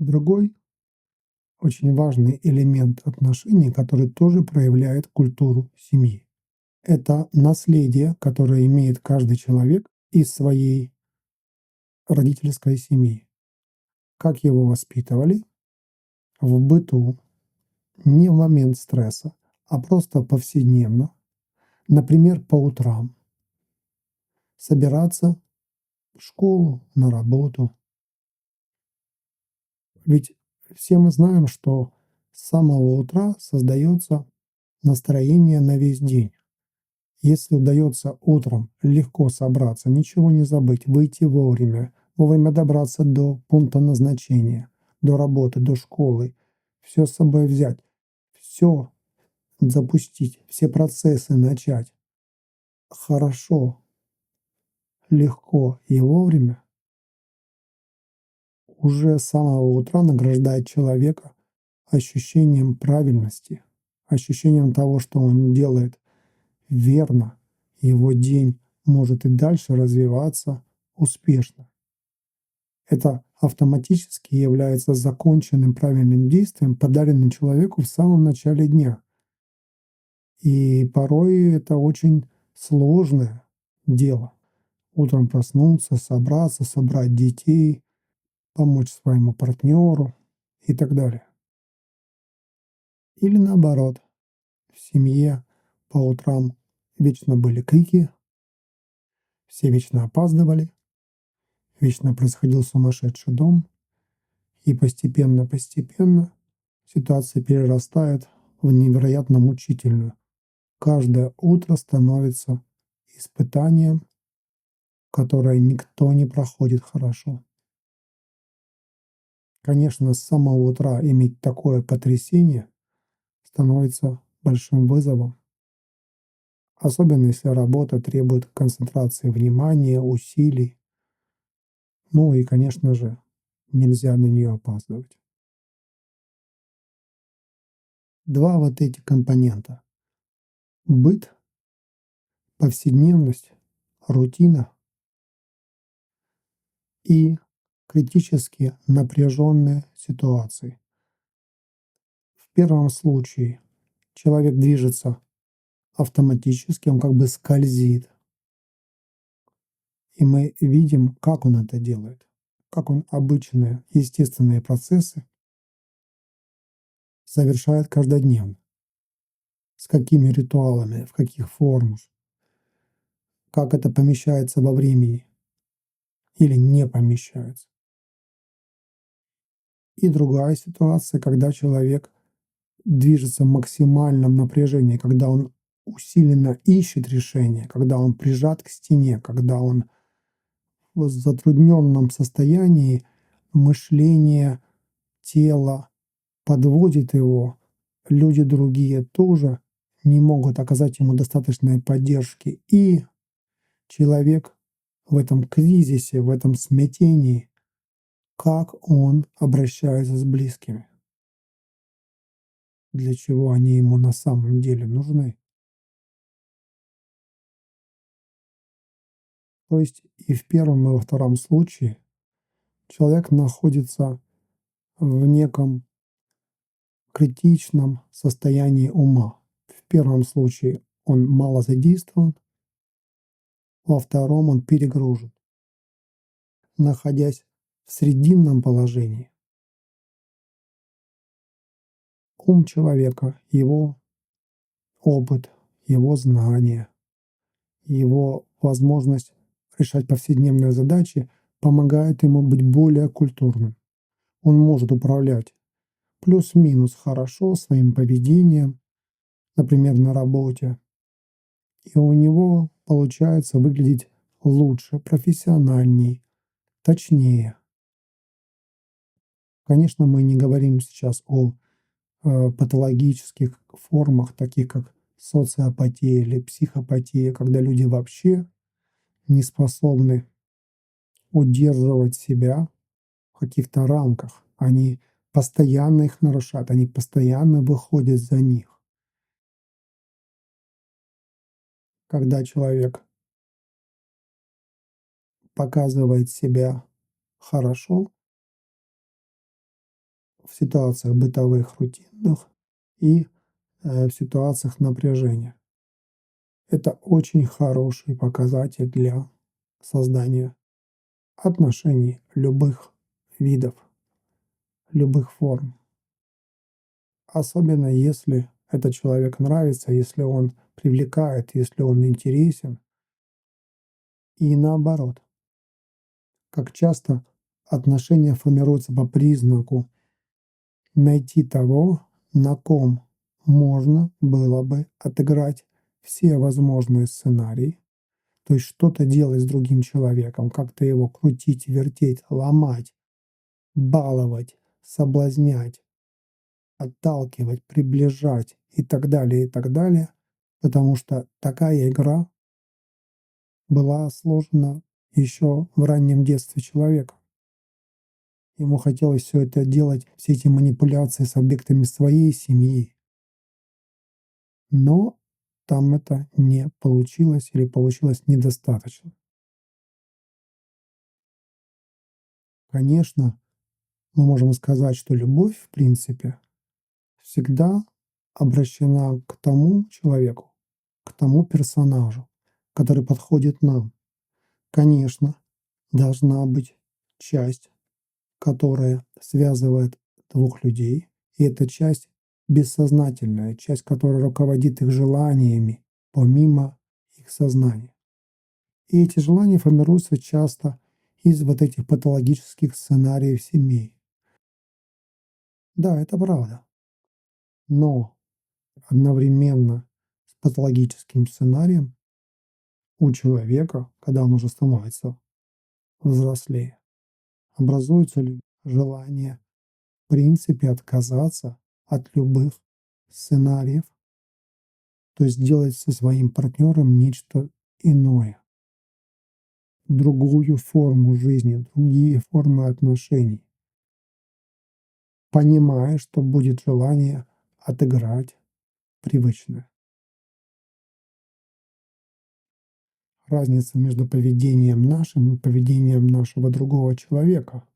Другой очень важный элемент отношений, который тоже проявляет культуру семьи. Это наследие, которое имеет каждый человек из своей родительской семьи. Как его воспитывали в быту, не в момент стресса, а просто повседневно. Например, по утрам собираться в школу, на работу. Ведь все мы знаем, что с самого утра создается настроение на весь день. Если удается утром легко собраться, ничего не забыть, выйти вовремя, вовремя добраться до пункта назначения, до работы, до школы, все с собой взять, все запустить, все процессы начать хорошо, легко и вовремя, уже с самого утра награждает человека ощущением правильности, ощущением того, что он делает верно, его день может и дальше развиваться успешно. Это автоматически является законченным правильным действием, подаренным человеку в самом начале дня. И порой это очень сложное дело. Утром проснуться, собраться, собрать детей, помочь своему партнеру и так далее. Или наоборот, в семье по утрам вечно были крики, все вечно опаздывали, вечно происходил сумасшедший дом, и постепенно ситуация перерастает в невероятно мучительную. Каждое утро становится испытанием, которое никто не проходит хорошо. Конечно, с самого утра иметь такое потрясение становится большим вызовом, особенно если работа требует концентрации внимания, усилий. Ну и, конечно же, нельзя на нее опаздывать. Два вот эти компонента: быт, повседневность, рутина и критически напряженные ситуации. В первом случае человек движется автоматически, он как бы скользит, и мы видим, как он это делает, как он обычные естественные процессы совершает каждодневно, с какими ритуалами, в каких формах, как это помещается во времени или не помещается. И другая ситуация, когда человек движется в максимальном напряжении, когда он усиленно ищет решение, когда он прижат к стене, когда он в затрудненном состоянии, мышление, тело подводит его, люди другие тоже не могут оказать ему достаточной поддержки. И человек в этом кризисе, в этом смятении, как он обращается с близкими, для чего они ему на самом деле нужны. То есть и в первом, и во втором случае человек находится в неком критичном состоянии ума. В первом случае он мало задействован, во втором он перегружен. Находясь в срединном положении, ум человека, его опыт, его знания, его возможность решать повседневные задачи помогает ему быть более культурным. Он может управлять плюс-минус хорошо своим поведением, например, на работе, и у него получается выглядеть лучше, профессиональней, точнее. Конечно, мы не говорим сейчас о патологических формах, таких как социопатия или психопатия, когда люди вообще не способны удерживать себя в каких-то рамках. Они постоянно их нарушают, они постоянно выходят за них. Когда человек показывает себя хорошо, в ситуациях бытовых, рутинных и в ситуациях напряжения. Это очень хороший показатель для создания отношений любых видов, любых форм. Особенно если этот человек нравится, если он привлекает, если он интересен. И наоборот, как часто отношения формируются по признаку найти того, на ком можно было бы отыграть все возможные сценарии, то есть что-то делать с другим человеком, как-то его крутить, вертеть, ломать, баловать, соблазнять, отталкивать, приближать и так далее, потому что такая игра была сложена еще в раннем детстве человека. Ему хотелось все это делать, все эти манипуляции с объектами своей семьи, но там это не получилось или получилось недостаточно. Конечно, мы можем сказать, что любовь, в принципе, всегда обращена к тому человеку, к тому персонажу, который подходит нам. Конечно, должна быть часть, которая связывает двух людей, и эта часть бессознательная, часть, которая руководит их желаниями помимо их сознания. И эти желания формируются часто из вот этих патологических сценариев семей. Да, это правда. Но одновременно с патологическим сценарием у человека, когда он уже становится взрослее, образуется ли желание в принципе отказаться от любых сценариев, то есть делать со своим партнером нечто иное, другую форму жизни, другие формы отношений, понимая, что будет желание отыграть привычное. Разница между поведением нашим и поведением нашего другого человека.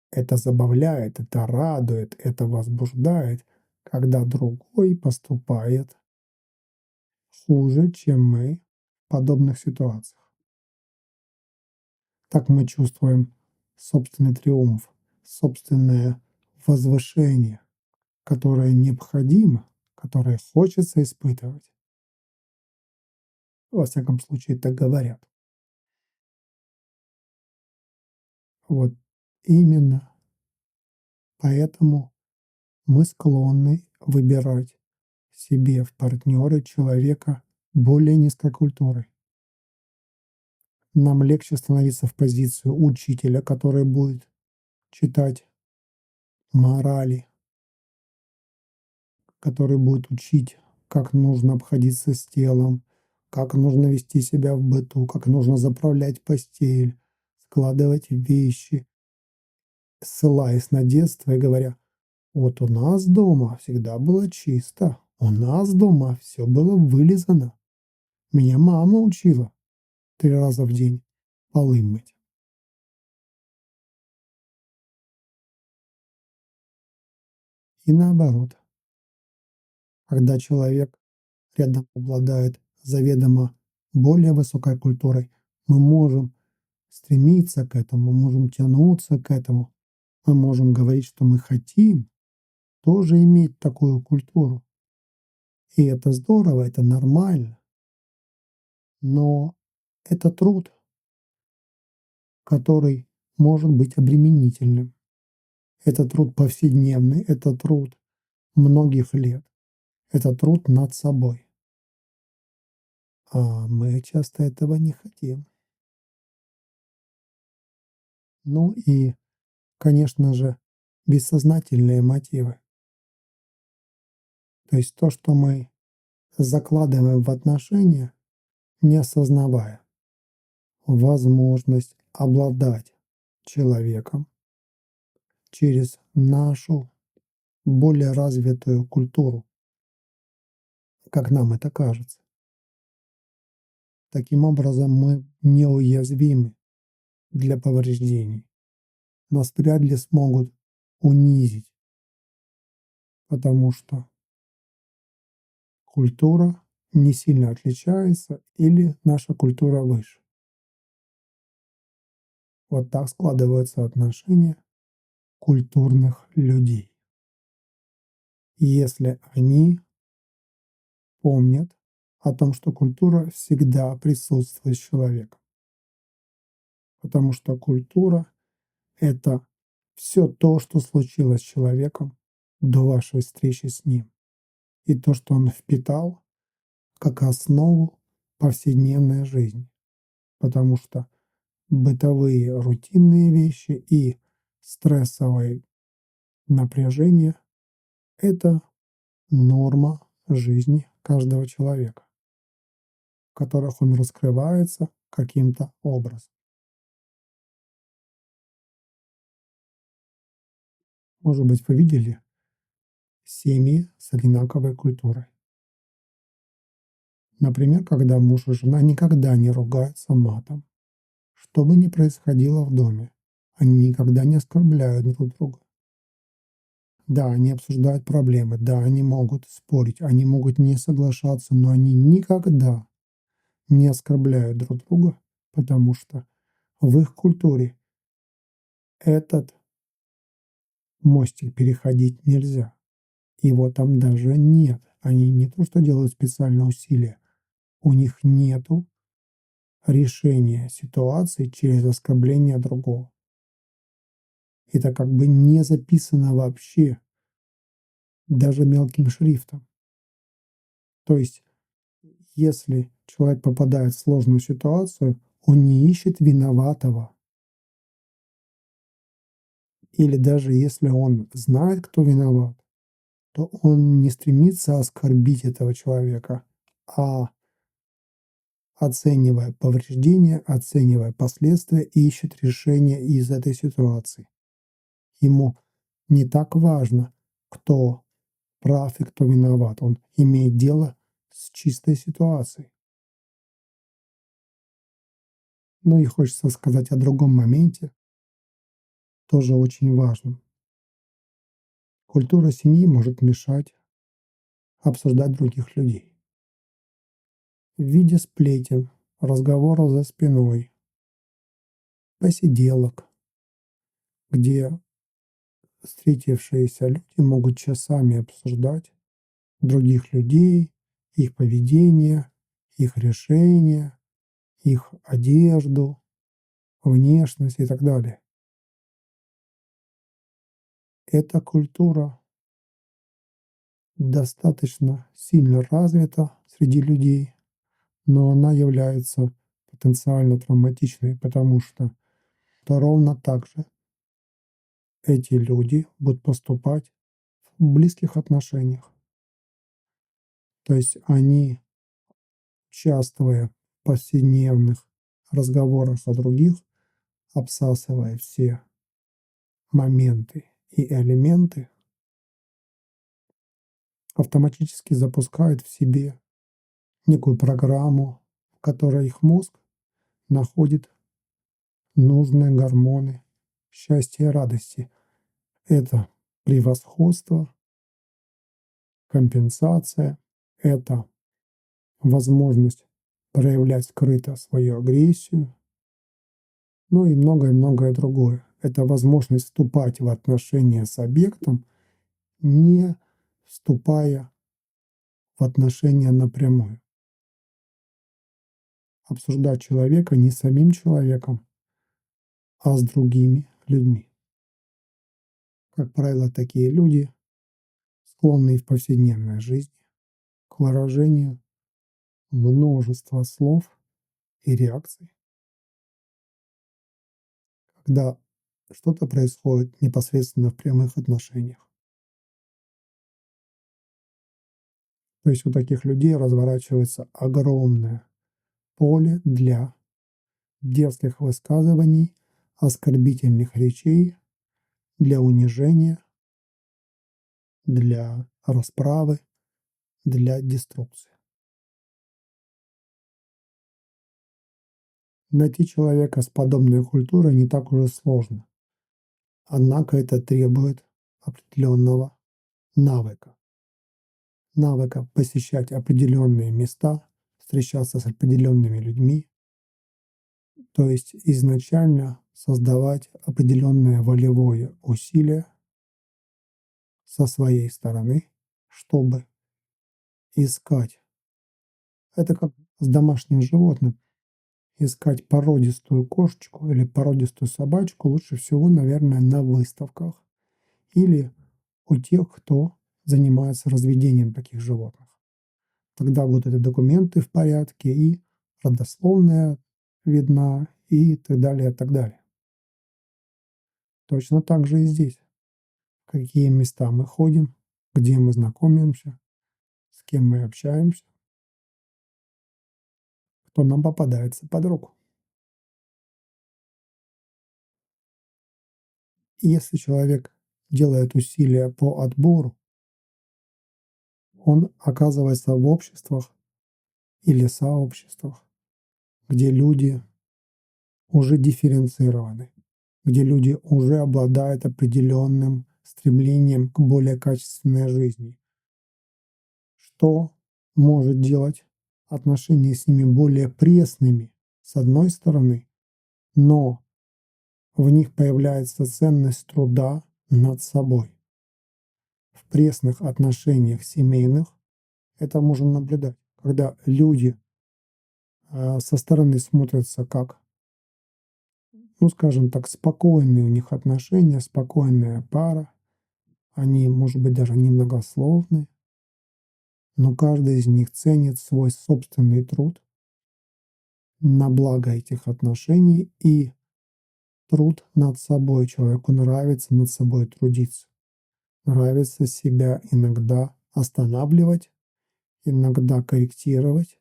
Это забавляет, это радует, это возбуждает, когда другой поступает хуже, чем мы в подобных ситуациях. Так мы чувствуем собственный триумф, собственное возвышение, которое необходимо, которое хочется испытывать. Во всяком случае, так говорят. Вот именно поэтому мы склонны выбирать себе в партнеры человека более низкой культуры. Нам легче становиться в позицию учителя, который будет читать морали, который будет учить, как нужно обходиться с телом, как нужно вести себя в быту, как нужно заправлять постель, складывать вещи, ссылаясь на детство и говоря: вот у нас дома всегда было чисто, у нас дома все было вылизано. Меня мама учила 3 раза в день полы мыть. И наоборот, когда человек рядом обладает заведомо более высокой культурой, мы можем стремиться к этому, мы можем тянуться к этому, мы можем говорить, что мы хотим тоже иметь такую культуру. И это здорово, это нормально, но это труд, который может быть обременительным. Это труд повседневный, это труд многих лет, это труд над собой. А мы часто этого не хотим. Ну и, конечно же, бессознательные мотивы. То есть то, что мы закладываем в отношения, не осознавая возможность обладать человеком через нашу более развитую культуру, как нам это кажется. Таким образом, мы неуязвимы для повреждений. Нас вряд ли смогут унизить, потому что культура не сильно отличается или наша культура выше. Вот так складываются отношения культурных людей. Если они помнят о том, что культура всегда присутствует с человеком, потому что культура — это все то, что случилось с человеком до вашей встречи с ним, и то, что он впитал как основу повседневной жизни, потому что бытовые рутинные вещи и стрессовые напряжения — это норма жизни каждого человека, в которых он раскрывается каким-то образом. Может быть, вы видели семьи с одинаковой культурой. Например, когда муж и жена никогда не ругаются матом. Что бы ни происходило в доме, они никогда не оскорбляют друг друга. Да, они обсуждают проблемы, да, они могут спорить, они могут не соглашаться, но они никогда не оскорбляют друг друга, потому что в их культуре этот мостик переходить нельзя. Его там даже нет. Они не то что делают специальные усилия, у них нету решения ситуации через оскорбление другого. Это как бы не записано вообще, даже мелким шрифтом. То есть, если человек попадает в сложную ситуацию, он не ищет виноватого. Или даже если он знает, кто виноват, то он не стремится оскорбить этого человека, а оценивая повреждения, оценивая последствия, ищет решение из этой ситуации. Ему не так важно, кто прав и кто виноват. Он имеет дело с чистой ситуацией. Ну и хочется сказать о другом моменте, тоже очень важном. Культура семьи может мешать обсуждать других людей. В виде сплетен, разговоров за спиной, посиделок, где встретившиеся люди могут часами обсуждать других людей, их поведение, их решения, их одежду, внешность и так далее. Эта культура достаточно сильно развита среди людей, но она является потенциально травматичной, потому что ровно так же эти люди будут поступать в близких отношениях. То есть они, участвуя в повседневных разговорах о других, обсасывая все моменты и элементы, автоматически запускают в себе некую программу, в которой их мозг находит нужные гормоны счастья и радости. Это превосходство, компенсация, это возможность проявлять скрыто свою агрессию, ну и многое-многое другое. Это возможность вступать в отношения с объектом, не вступая в отношения напрямую. Обсуждать человека не с самим человеком, а с другими людьми. Как правило, такие люди склонны в повседневной жизни к выражению множества слов и реакций, когда что-то происходит непосредственно в прямых отношениях. То есть у таких людей разворачивается огромное поле для дерзких высказываний, оскорбительных речей, для унижения, для расправы, для деструкции. Найти человека с подобной культурой не так уже сложно. Однако это требует определенного навыка. Навыка посещать определенные места, встречаться с определенными людьми, то есть изначально создавать определенное волевое усилие со своей стороны, чтобы искать. Это как с домашним животным. Искать породистую кошечку или породистую собачку лучше всего, наверное, на выставках или у тех, кто занимается разведением таких животных. Тогда будут эти документы в порядке, и родословная видна, и так далее, и так далее. Точно так же и здесь. В какие места мы ходим, где мы знакомимся, с кем мы общаемся, кто нам попадается под руку. И если человек делает усилия по отбору, он оказывается в обществах или сообществах, где люди уже дифференцированы, где люди уже обладают определенным стремлением к более качественной жизни, что может делать отношения с ними более пресными, с одной стороны, но в них появляется ценность труда над собой. В пресных отношениях семейных это можно наблюдать, когда люди со стороны смотрятся как, ну, скажем так, спокойные у них отношения, спокойная пара, они, может быть, даже немногословны, но каждый из них ценит свой собственный труд на благо этих отношений и труд над собой. Человеку нравится над собой трудиться, нравится себя иногда останавливать, иногда корректировать,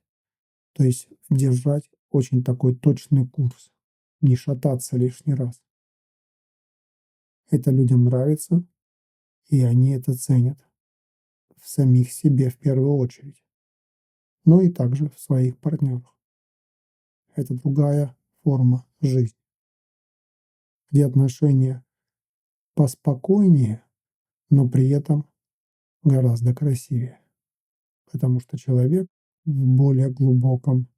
то есть держать очень такой точный курс, не шататься лишний раз. Это людям нравится, и они это ценят в самих себе в первую очередь, но и также в своих партнерах. Это другая форма жизни, где отношения поспокойнее, но при этом гораздо красивее, потому что человек в более глубоком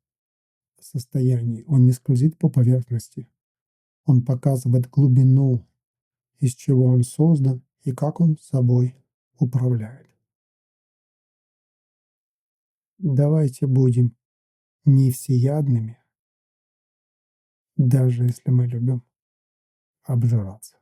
состоянии, он не скользит по поверхности, он показывает глубину, из чего он создан и как он собой управляет. Давайте будем не всеядными, даже если мы любим обжираться.